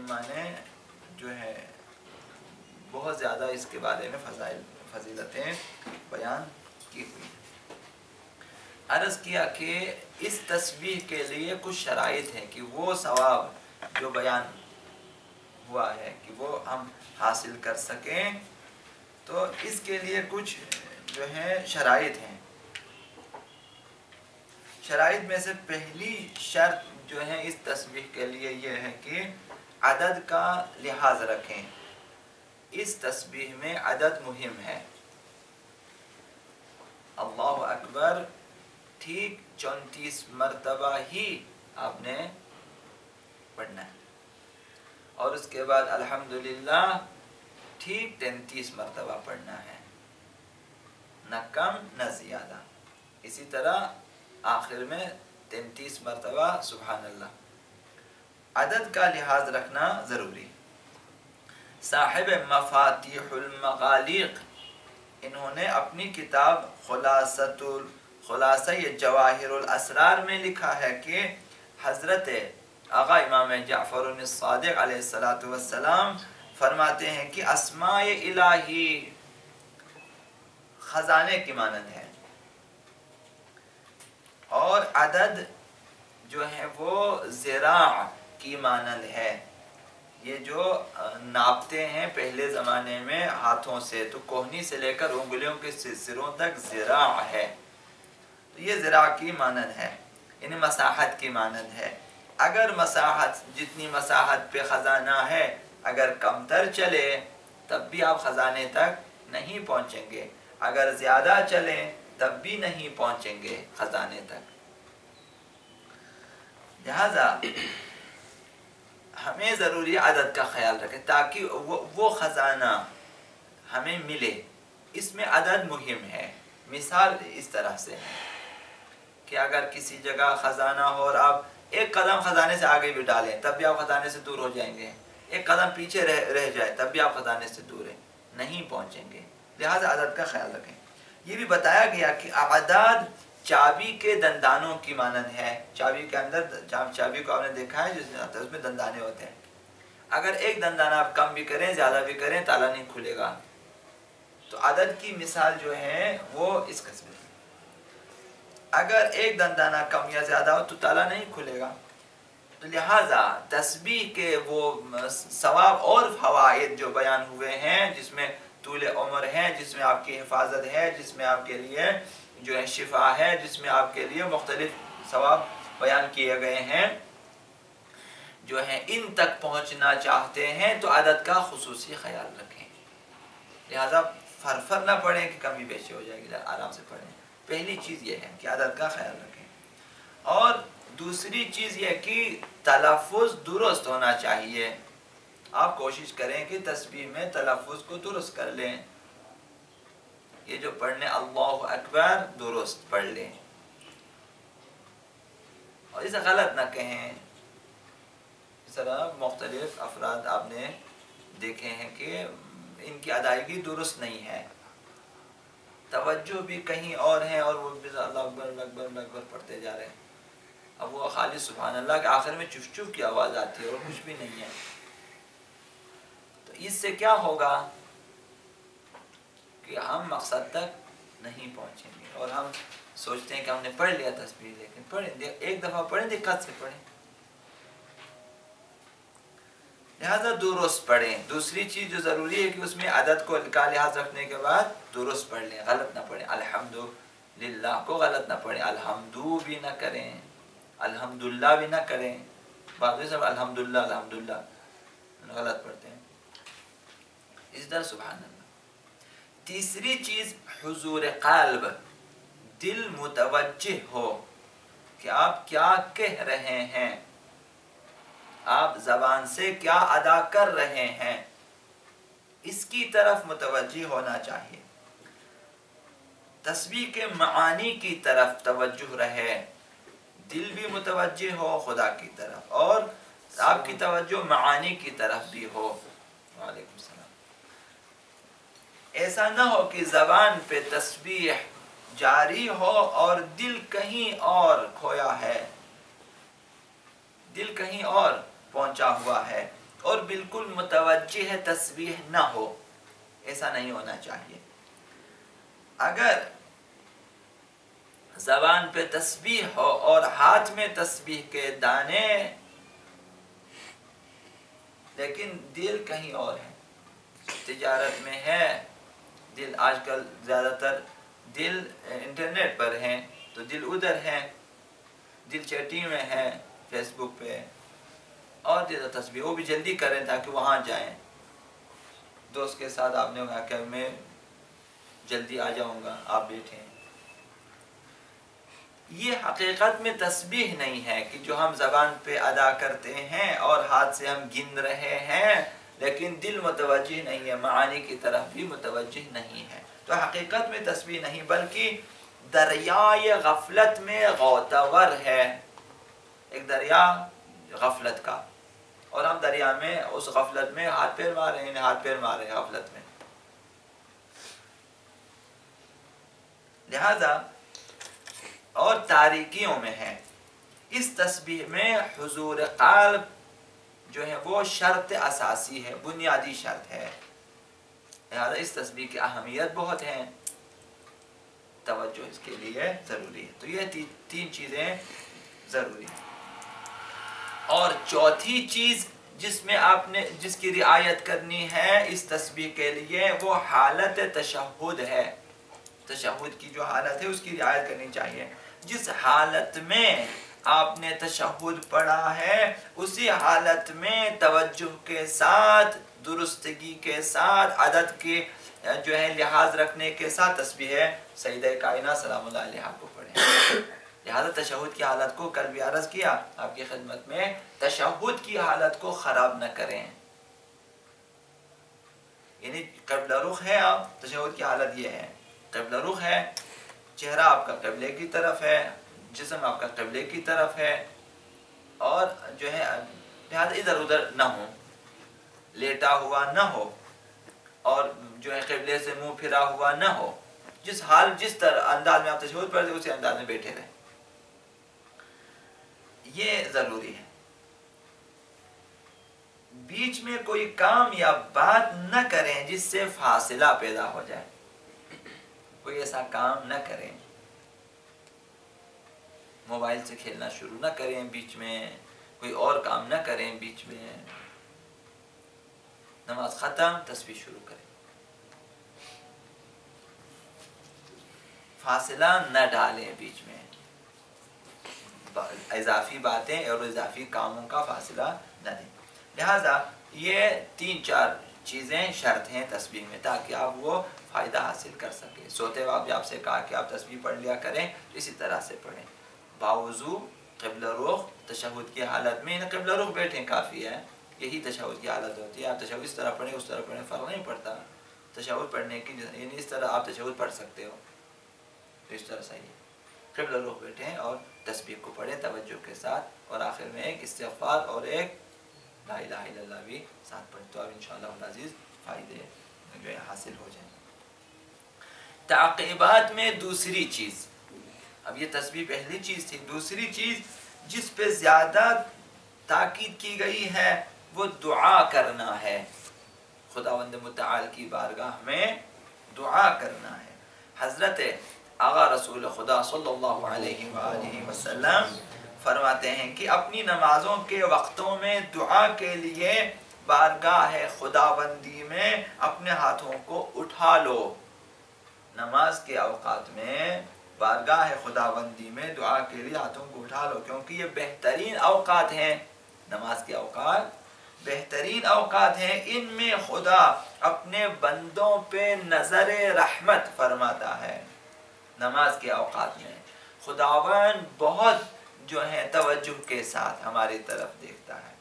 ائمہ نے جو ہے بہت زیادہ اس کے بارے میں فضیلتیں بیان کی ہوئی. عرض کیا کہ اس تسبیح کے لیے کچھ شرائط ہیں کہ وہ ثواب جو بیان ہوا ہے کہ وہ ہم حاصل کر سکیں، تو اس کے لیے کچھ جو ہے شرائط ہیں. شرائط میں سے پہلی شرط جو ہے اس تسبیح کے لیے یہ ہے کہ عدد کا لحاظ رکھیں. اس تسبیح میں عدد مہم ہے. اللہ اکبر ٹھیک 34 مرتبہ ہی آپ نے پڑھنا ہے، اور اس کے بعد الحمدللہ ٹھیک 33 مرتبہ پڑھنا ہے، نہ کم نہ زیادہ. اسی طرح آخر میں 33 مرتبہ سبحان اللہ. عدد کا لحاظ رکھنا ضروری. صاحب مفاتیح المغالق انہوں نے اپنی کتاب خلاصہ جواہر الاسرار میں لکھا ہے کہ حضرت آقا امام جعفر الصادق علیہ السلام فرماتے ہیں کہ اسماء الہی خزانے کی مانند ہے، اور عدد جو ہے وہ ذراع کی مانند ہے. یہ جو ناپتے ہیں پہلے زمانے میں ہاتھوں سے، تو کوہنی سے لے کر انگلیوں کے سروں تک ذراع ہے، تو یہ ذراع کی مانند ہے، یعنی مساحت کی مانند ہے. اگر مساحت جتنی مساحت پہ خزانہ ہے اگر کم تر چلے تب بھی آپ خزانے تک نہیں پہنچیں گے، اگر زیادہ چلیں تب بھی نہیں پہنچیں گے خزانے تک. لہذا ہمیں ضروری عدد کا خیال رکھیں تاکہ وہ خزانہ ہمیں ملے. اس میں عدد مہم ہے. مثال اس طرح سے ہے کہ اگر کسی جگہ خزانہ ہو اور آپ ایک قدم خزانے سے آگے بھی ڈالیں تب بھی آپ خزانے سے دور ہو جائیں گے، ایک قدم پیچھے رہ جائے تب بھی آپ خزانے سے دور ہیں، نہیں پہنچیں گے. لہذا عدد کا خیال رکھیں. یہ بھی بتایا گیا کہ اعداد چابی کے دندانوں کی مانند ہے. چابی کے اندر چابی کو آپ نے دیکھا ہے اس میں دندانے ہوتے ہیں. اگر ایک دندانہ آپ کم بھی کریں زیادہ بھی کریں تالا نہیں کھلے گا. تو عدد کی مثال جو ہے وہ اس قسم کی، اگر ایک دندانہ کم یا زیادہ ہو تو تالا نہیں کھلے گا. تو لہٰذا تسبیح کے وہ ثواب اور فوائد جو بیان ہوئے ہیں، جس میں طول عمر ہے، جس میں آپ کی حفاظت ہے، جس میں آپ کے لیے جو ہے شفا ہے، جس میں آپ کے لیے مختلف ثواب بیان کیے گئے ہیں، جو ہیں ان تک پہنچنا چاہتے ہیں تو عدد کا خصوصی خیال رکھیں. لہذا فرفر نہ پڑھیں کہ کمی بیشی ہو جائے گی، آرام سے پڑھیں. پہلی چیز یہ ہے کہ عدد کا خیال رکھیں. اور دوسری چیز یہ کہ تلفظ درست ہونا چاہیے. آپ کوشش کریں کہ تسبیح میں تلفظ کو درست کر لیں. یہ جو پڑھنے اللہ اکبر درست پڑھ لیں اور اسے غلط نہ کہیں. اس طرح مختلف افراد آپ نے دیکھے ہیں کہ ان کی ادائیگی درست نہیں ہے، توجہ بھی کہیں اور ہیں اور وہ اللہ اکبر اللہ اکبر اللہ اکبر پڑھتے جا رہے ہیں. اب وہ خالی سبحان اللہ کے آخر میں چف چف کی آواز آتی ہے اور کچھ بھی نہیں ہے. تو اس سے کیا ہوگا کہ ہم مقصد تک نہیں پہنچیں گے، اور ہم سوچتے ہیں کہ ہم نے پڑھ لیا تسبیح، لیکن پڑھیں ایک دفعہ پڑھیں دقت سے پڑھیں. لہذا درست پڑھیں. دوسری چیز جو ضروری ہے کہ اس میں عدد کو کا لحاظ رکھنے کے بعد درست پڑھ لیں، غلط نہ پڑھیں. الحمدللہ کو غلط نہ پڑھیں، الحمدو بھی نہ کریں، الحمدللہ بھی نہ کریں. بعض سب الحمدللہ الحمدللہ غلط پڑھتے ہیں. اس طرح سبحان اللہ. تیسری چیز حضور قلب، دل متوجہ ہو کہ آپ کیا کہہ رہے ہیں، آپ زبان سے کیا ادا کر رہے ہیں، اس کی طرف متوجہ ہونا چاہیے. تسبیح کے معانی کی طرف توجہ رہے، دل بھی متوجہ ہو خدا کی طرف اور آپ کی توجہ معانی کی طرف بھی ہو. وعلیکم السلام. ایسا نہ ہو کہ زبان پہ تسبیح جاری ہو اور دل کہیں اور کھویا ہے، دل کہیں اور پہنچا ہوا ہے. اور بالکل متوجہ تسبیح نہ ہو، ایسا نہیں ہونا چاہیے۔ اگر زبان پہ تسبیح ہو اور ہاتھ میں تسبیح کے دانے، لیکن دل کہیں اور ہے، تجارت میں ہے دل، آج کل زیادہ تر دل انٹرنیٹ پر ہیں تو دل ادھر ہے، دل چیٹنگ میں ہے فیس بک پہ، اور دیتا تسبیح وہ بھی جلدی کریں تاکہ وہاں جائیں، دوست کے ساتھ آپ نے کہا کہ میں جلدی آ جاؤں گا، آپ بیٹھیں۔ یہ حقیقت میں تسبیح نہیں ہے کہ جو ہم زبان پہ ادا کرتے ہیں اور ہاتھ سے ہم گن رہے ہیں لیکن دل متوجہ نہیں ہے، معانی کی طرف بھی متوجہ نہیں ہے، تو حقیقت میں تسبیح نہیں بلکہ دریائے غفلت میں غوطہ ہے، ایک دریا غفلت کا، اور ہم دریا میں اس غفلت میں ہاتھ پیر مار رہے ہیں، ہاتھ پیر مار رہے ہیں غفلت میں۔ لہذا اور تاریکیوں میں ہے، اس تسبیح میں حضور قلب جو ہے وہ شرط اساسی ہے، بنیادی شرط ہے، لہذا اس تسبیح کی اہمیت بہت ہے، توجہ اس کے لیے ضروری ہے۔ تو یہ تین چیزیں ضروری ہیں۔ اور چوتھی چیز جس میں آپ نے جس کی رعایت کرنی ہے اس تسبیح کے لیے، وہ حالت تشہد ہے، تشہد کی جو حالت ہے اس کی رعایت کرنی چاہیے۔ جس حالت میں آپ نے تشہد پڑھا ہے اسی حالت میں توجہ کے ساتھ، درستگی کے ساتھ، عدد کے جو ہے لحاظ رکھنے کے ساتھ تسبیح سیدہ کائنات سلام اللہ علیہا کو پڑھیں۔ لہذا تشہد کی حالت کو کل بھی عرض کیا آپ کی خدمت میں، تشہد کی حالت کو خراب نہ کریں، یعنی قبل رخ ہے آپ، تشہد کی حالت یہ ہے قبل رخ ہے، چہرہ آپ کا قبلے کی طرف ہے، جسم آپ کا قبلے کی طرف ہے، اور جو ہے لہذا ادھر ادھر نہ ہو، لیٹا ہوا نہ ہو، اور جو ہے قبلے سے منہ پھرا ہوا نہ ہو، جس حال جس طرح انداز میں آپ تشہد پڑھتے اسی انداز میں بیٹھے رہیں، یہ ضروری ہے۔ بیچ میں کوئی کام یا بات نہ کریں جس سے فاصلہ پیدا ہو جائے، کوئی ایسا کام نہ کریں، موبائل سے کھیلنا شروع نہ کریں بیچ میں، کوئی اور کام نہ کریں بیچ میں، نماز ختم تسبیح شروع کریں، فاصلہ نہ ڈالیں بیچ میں، اضافی باتیں اور اضافی کاموں کا فاصلہ نہ دیں۔ لہذا یہ تین چار چیزیں شرط ہیں تسبیح میں تاکہ آپ وہ فائدہ حاصل کر سکیں۔ سوتے وقت آپ سے کہا کہ آپ تسبیح پڑھ لیا کریں، اسی طرح سے پڑھیں، باوضو قبل رخ، تشہد کی حالت میں قبل رخ بیٹھیں کافی ہے، یہی تشہد کی حالت ہوتی ہے۔ آپ تشہد اس طرح پڑھیں اس طرح پڑھیں فرق نہیں پڑتا، تشہد پڑھنے کی یعنی اس طرح آپ تشہد پڑھ سکتے ہو، تو اس طرح صحیح ہے، قبل رخ بیٹھیں اور تسبیح کو پڑھیں توجہ کے ساتھ، اور آخر میں ایک استغفار اور ایک لا الہ الا اللہ بھی ساتھ پڑھیں، تو اب انشاءاللہ العزیز فائدے جو ہے حاصل ہو جائیں۔ تعقیبات میں دوسری چیز، اب یہ تسبیح پہلی چیز تھی، دوسری چیز جس پہ زیادہ تاکید کی گئی ہے وہ دعا کرنا ہے، خداوند متعال کی بارگاہ میں دعا کرنا ہے۔ حضرت آقا رسول خدا صلی اللہ علیہ وآلہ وسلم فرماتے ہیں کہ اپنی نمازوں کے وقتوں میں دعا کے لیے بارگاہ خداوندی میں اپنے ہاتھوں کو اٹھا لو، نماز کے اوقات میں بارگاہ خداوندی میں دعا کے لیے ہاتھوں کو اٹھا لو، کیونکہ یہ بہترین اوقات ہیں، نماز کے اوقات بہترین اوقات ہیں، ان میں خدا اپنے بندوں پہ نظر رحمت فرماتا ہے۔ نماز کے اوقات میں خداوند بہت جو ہے توجہ کے ساتھ ہماری طرف دیکھتا ہے،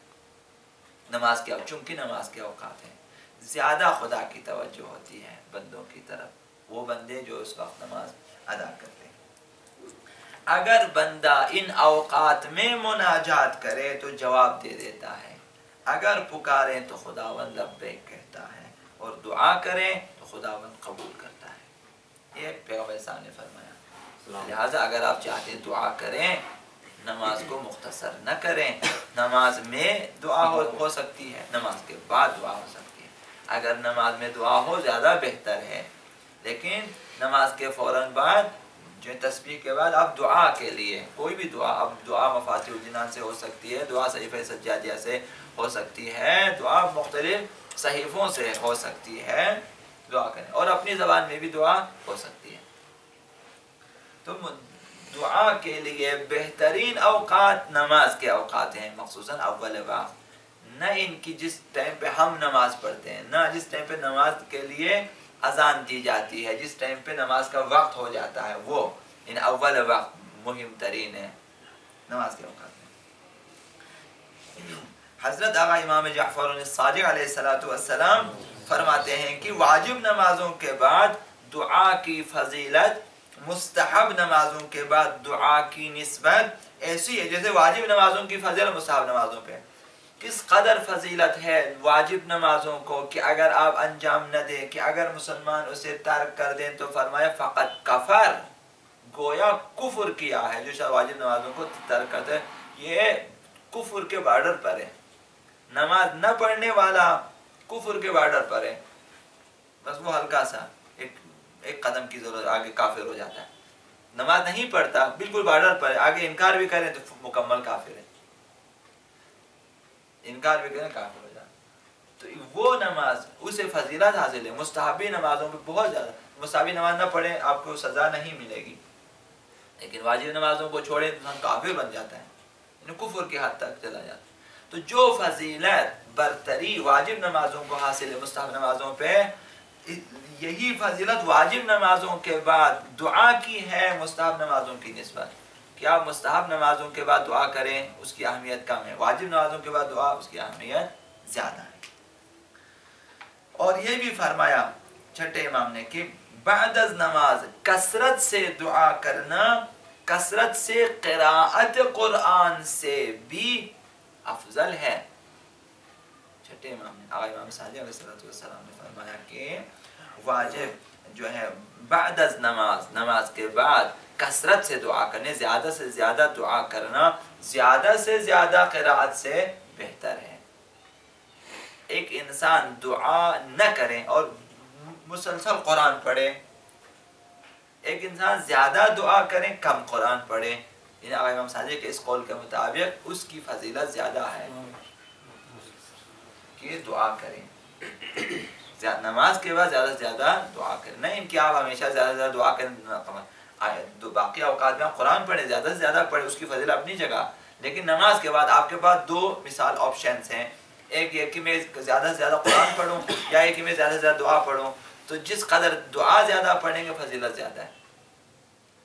نماز کے چونکہ نماز کے اوقات ہیں، زیادہ خدا کی توجہ ہوتی ہے بندوں کی طرف، وہ بندے جو اس وقت نماز ادا کرتے ہیں۔ اگر بندہ ان اوقات میں مناجات کرے تو جواب دے دیتا ہے، اگر پکاریں تو خداوند لبیک کہتا ہے، اور دعا کریں تو خداوند قبول کرتا ہے، یہ پیغمبر صاحب نے فرمایا۔ لہٰذا اگر آپ چاہتے ہیں دعا کریں، نماز کو مختصر نہ کریں. نماز میں دعا ہو سکتی ہے, نماز کے بعد دعا ہو سکتی ہے. اگر نماز میں دعا ہو زیادہ بہتر ہے, لیکن نماز کے فوراً بعد جو تسبیح کے بعد آپ دعا کے لیے کوئی بھی دعا, اب دعا مفاتیح الجنان سے ہو سکتی ہے, دعا صحیفہ سجادیہ سے ہو سکتی ہے, دعا مختلف صحیفوں سے ہو سکتی ہے, دعا کریں. اور اپنی زبان میں بھی دعا ہو سکتی ہے. تو دعا کے لیے بہترین اوقات نماز کے اوقات ہیں, مخصوصاً اول وقت. نہ ان کی جس ٹائم پہ ہم نماز پڑھتے ہیں, نہ جس ٹائم پہ نماز کے لیے اذان دی جاتی ہے, جس ٹائم پہ نماز کا وقت ہو جاتا ہے, وہ ان اول وقت مہم ترین ہے نماز کے اوقات میں. حضرت آقا امام جعفر الصادق علیہ السلام فرماتے ہیں کہ واجب نمازوں کے بعد دعا کی فضیلت مستحب نمازوں کے بعد دعا کی نسبت ایسی ہے جیسے واجب نمازوں کی فضیلت مستحب نمازوں پہ. کس قدر فضیلت ہے واجب نمازوں کو کہ اگر آپ انجام نہ دیں, کہ اگر مسلمان اسے ترک کر دیں تو فرمایا فقط کفر, گویا کفر کیا ہے. جو شاید واجب نمازوں کو ترک کرتے ہیں یہ کفر کے بارڈر پر ہے. نماز نہ پڑھنے والا کفر کے بارڈر پر ہے, بس وہ ہلکا سا ایک قدم کی ضرورت, آگے کافر ہو جاتا ہے. نماز نہیں پڑھتا بالکل بارڈر پر ہے, آگے انکار بھی کریں تو مکمل کافر ہے, انکار بھی کریں کافر ہو جاتا. تو وہ نماز اسے فضیلت حاصل ہے. مستحبی نمازوں پہ بہت زیادہ, مستحبی نماز نہ پڑھیں آپ کو سزا نہیں ملے گی, لیکن واجب نمازوں کو چھوڑیں تو انسان کافر بن جاتا ہے, یعنی کفر کی حد تک چلا جاتا ہے. تو جو فضیلت برتری واجب نمازوں کو حاصل ہے مستحب نمازوں پہ, یہی فضیلت واجب نمازوں کے بعد دعا کی ہے مستحب نمازوں کی نسبت. کہ آپ مستحب نمازوں کے بعد دعا کریں اس کی اہمیت کم ہے, واجب نمازوں کے بعد دعا اس کی اہمیت زیادہ ہے. اور یہ بھی فرمایا چھٹے امام نے کہ بعد از نماز کثرت سے دعا کرنا کثرت سے قراءت قرآن سے بھی افضل ہے. چھٹے امام نے, آقا امام صادق علیہ السلام نے فرمایا کہ واجب جو ہے بعد از نماز, نماز کے بعد کثرت سے دعا کرنے, زیادہ سے زیادہ دعا کرنا زیادہ سے زیادہ قراءت سے بہتر ہے. ایک انسان دعا نہ کرے اور مسلسل قرآن پڑھے, ایک انسان زیادہ دعا کرے کم قرآن پڑھے, یعنی آقا امام صادق کے اس قول کے مطابق اس کی فضیلت زیادہ ہے کہ دعا کریں. نماز کے بعد زیادہ سے زیادہ دعا کریں, نہیں کہ آپ ہمیشہ زیادہ سے زیادہ دعا کریں, باقی اوقات میں آپ قرآن پڑھیں, زیادہ سے زیادہ پڑھیں, اس کی فضیلت اپنی جگہ. لیکن نماز کے بعد آپ کے پاس دو مثال آپشنز ہیں, ایک یہ کہ میں زیادہ سے زیادہ قرآن پڑھوں, یا ایک کہ میں زیادہ سے زیادہ دعا پڑھوں. تو جس قدر دعا زیادہ پڑھیں گے فضیلت زیادہ ہے.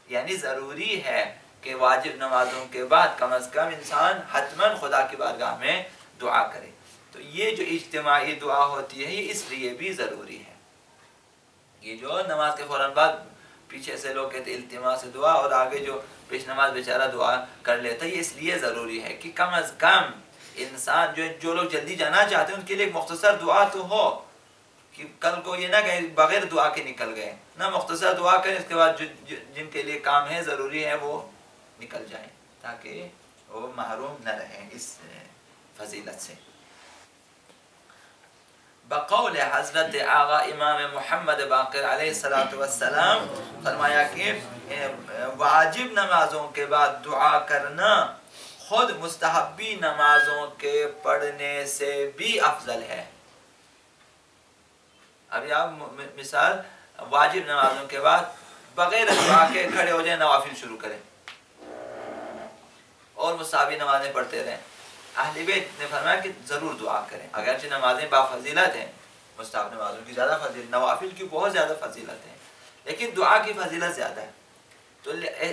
یعنی ضروری ہے کہ واجب نمازوں کے بعد کم از کم انسان حتماً خدا کی بارگاہ میں دعا کرے. تو یہ جو اجتماعی دعا ہوتی ہے یہ اس لیے بھی ضروری ہے. یہ جو نماز کے فوراً بعد پیچھے سے لوگ کہتے ہیں التماس دعا, اور آگے جو پیش نماز بیچارہ دعا کر لیتا ہے, یہ اس لیے ضروری ہے کہ کم از کم انسان جو لوگ جلدی جانا چاہتے ہیں ان کے لیے ایک مختصر دعا تو ہو, کہ کل کو یہ نہ کہ بغیر دعا کے نکل گئے, نہ مختصر دعا کریں, اس کے بعد جن کے لیے کام ہے ضروری ہے وہ نکل جائیں تاکہ وہ محروم نہ رہیں اس فضیلت سے. بقول حضرت آقا امام محمد باقر علیہ السلام فرمایا کہ واجب نمازوں کے بعد دعا کرنا خود مستحبی نمازوں کے پڑھنے سے بھی افضل ہے. ابھی آپ مثال واجب نمازوں کے بعد بغیر دعا کے کھڑے ہو جائیں, نوافل شروع کریں اور مستحبی نمازیں پڑھتے رہیں. اہل بیت نے فرمایا کہ ضرور دعا کریں, اگرچہ نمازیں بافضیلت ہیں, مستحب نمازوں کی زیادہ فضیلت, نوافل کی بہت زیادہ فضیلت ہیں, لیکن دعا کی فضیلت زیادہ ہے. تو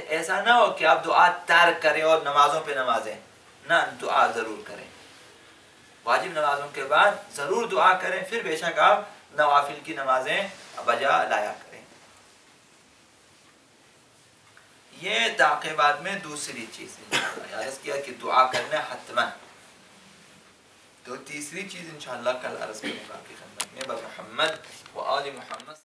ایسا نہ ہو کہ آپ دعا ترک کریں اور نمازوں پہ نمازیں, نہ, دعا ضرور کریں. واجب نمازوں کے بعد ضرور دعا کریں, پھر بے شک آپ نوافل کی نمازیں بجا لایا کریں. یہ تعقیبات میں دوسری چیز ہے, عرض کیا کہ دعا کرنا حتماً. تو تیسری چیز انشاءاللہ کل عرض کروں گا آپ کی خدمت میں. محمد و آل محمد.